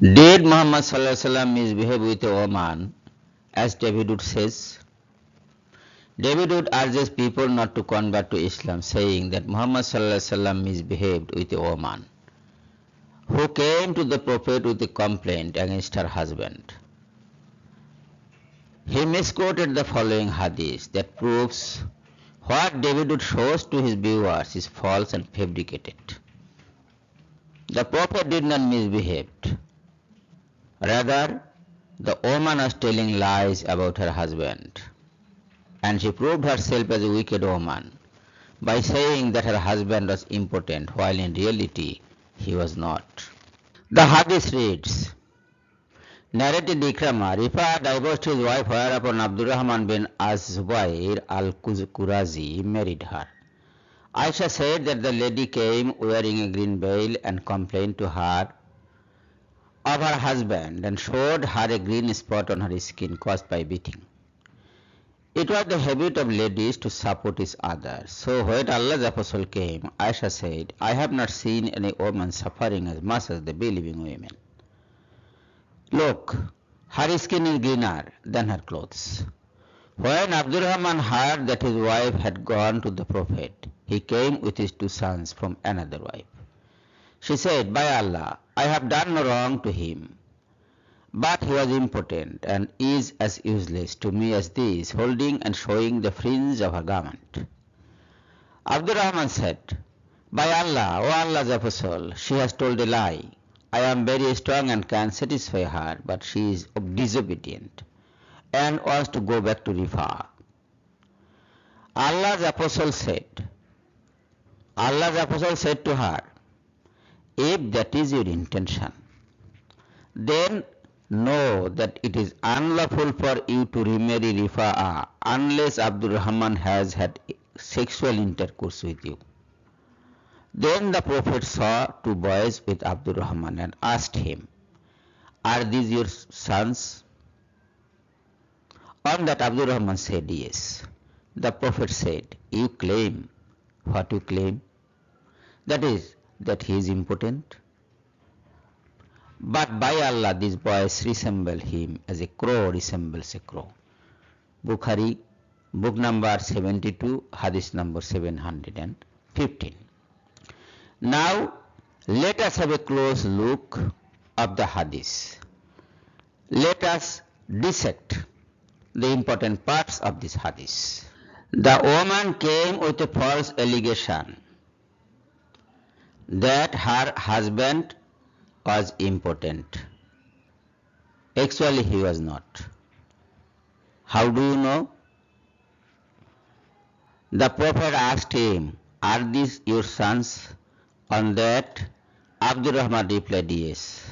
Did Muhammad Sallallahu Alaihi Wasallam misbehave with a woman, as David Wood says? David Wood urges people not to convert to Islam, saying that Muhammad Sallallahu Alaihi Wasallam misbehaved with a woman who came to the Prophet with a complaint against her husband. He misquoted the following hadith that proves what David Wood shows to his viewers is false and fabricated. The Prophet did not misbehave. Rather, the woman was telling lies about her husband, and she proved herself as a wicked woman by saying that her husband was impotent, while in reality he was not. The hadith reads, narrated Ikrama, Rifa divorced his wife whereupon Abdurrahman bin Az-Zubair al-Qurazi married her. Aisha said that the lady came wearing a green veil and complained to her of her husband and showed her a green spot on her skin caused by beating. It was the habit of ladies to support each other. So when Allah's Apostle came, Aisha said, I have not seen any woman suffering as much as the believing women. Look, her skin is greener than her clothes. When Abdurrahman heard that his wife had gone to the Prophet, he came with his 2 sons from another wife. She said, by Allah, I have done no wrong to him, but he was impotent and is as useless to me as this, holding and showing the fringe of her garment. Abdurrahman said, by Allah, O Allah's Apostle, she has told a lie. I am very strong and can satisfy her, but she is disobedient and wants to go back to Rifa. Allah's Apostle said to her, if that is your intention, then know that it is unlawful for you to remarry Rifa'ah unless Abdurrahman has had sexual intercourse with you. Then the Prophet saw 2 boys with Abdurrahman and asked him, are these your sons? On that Abdurrahman said, yes. The Prophet said, you claim what you claim, that is, that he is impotent. But by Allah, these boys resemble him as a crow resembles a crow. Bukhari, book number 72, hadith number 715. Now, let us have a close look of the hadith. Let us dissect the important parts of this hadith. The woman came with a false allegation that her husband was impotent. Actually, he was not. How do you know? The Prophet asked him, are these your sons? On that, Abdurrahman replied, yes.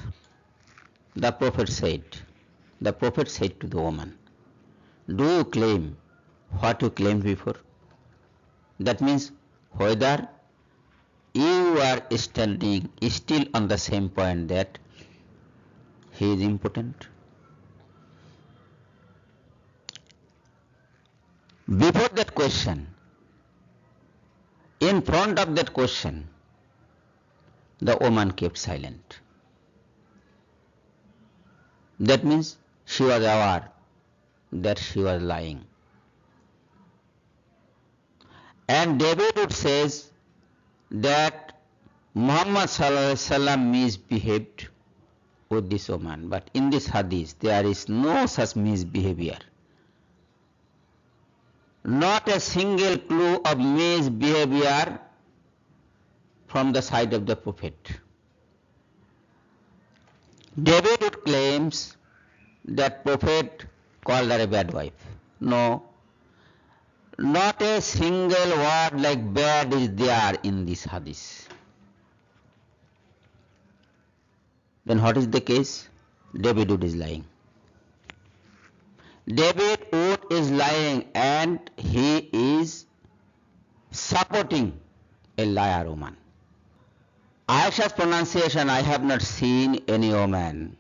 The Prophet said to the woman, do you claim what you claimed before? That means whether you are standing still on the same point that he is impotent. Before that question, in front of that question, the woman kept silent. That means she was aware that she was lying. And David Wood says that Muhammad Sallallahu Alaihi Wasallam misbehaved with this woman. But in this hadith, there is no such misbehavior. Not a single clue of misbehavior from the side of the Prophet. David Wood claims that Prophet called her a bad wife. No. Not a single word like bad is there in this hadith. Then what is the case? David Wood is lying. David Wood is lying and he is supporting a liar woman. Aisha's pronunciation, I have not seen any woman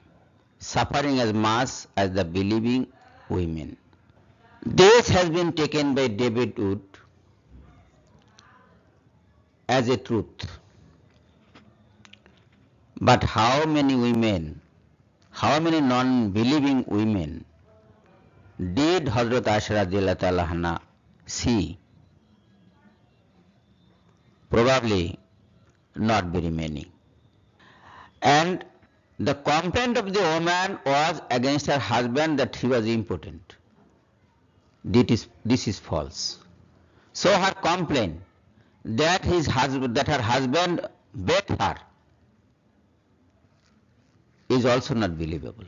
suffering as much as the believing women. This has been taken by David Wood as a truth. But how many women how many non-believing women did Hazrat Aisha radhiyallahu ta'ala anha see? Probably not very many. And the complaint of the woman was against her husband that he was impotent. This is false. So her complaint that her husband beat her is also not believable.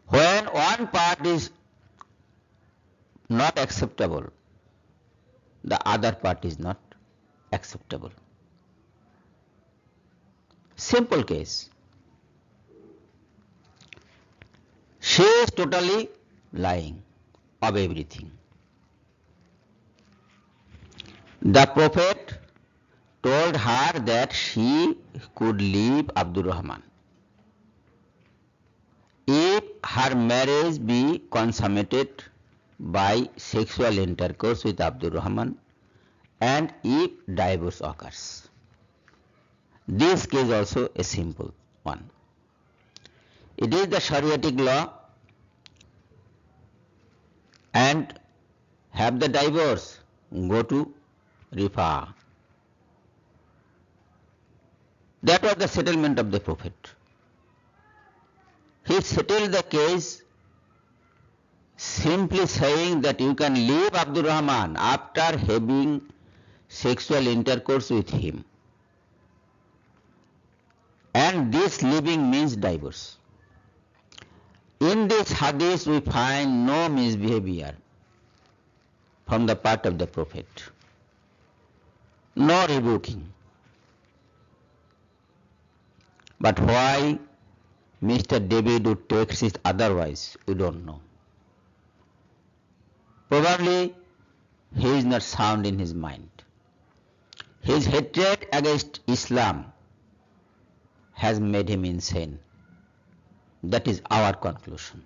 When one part is not acceptable, the other part is not acceptable. Simple case. She is totally lying of everything. The Prophet told her that she could leave Abdul Rahman if her marriage be consummated by sexual intercourse with Abdul Rahman and if divorce occurs. This case also a simple one. It is the Shariatic law, and have the divorce, go to Rifa. That was the settlement of the Prophet. He settled the case simply saying that you can leave Abdul Rahman after having sexual intercourse with him. And this leaving means divorce. In this hadith we find no misbehavior from the part of the Prophet, no rebuking. But why Mr. David would take it otherwise, we don't know. Probably he is not sound in his mind. His hatred against Islam has made him insane. That is our conclusion.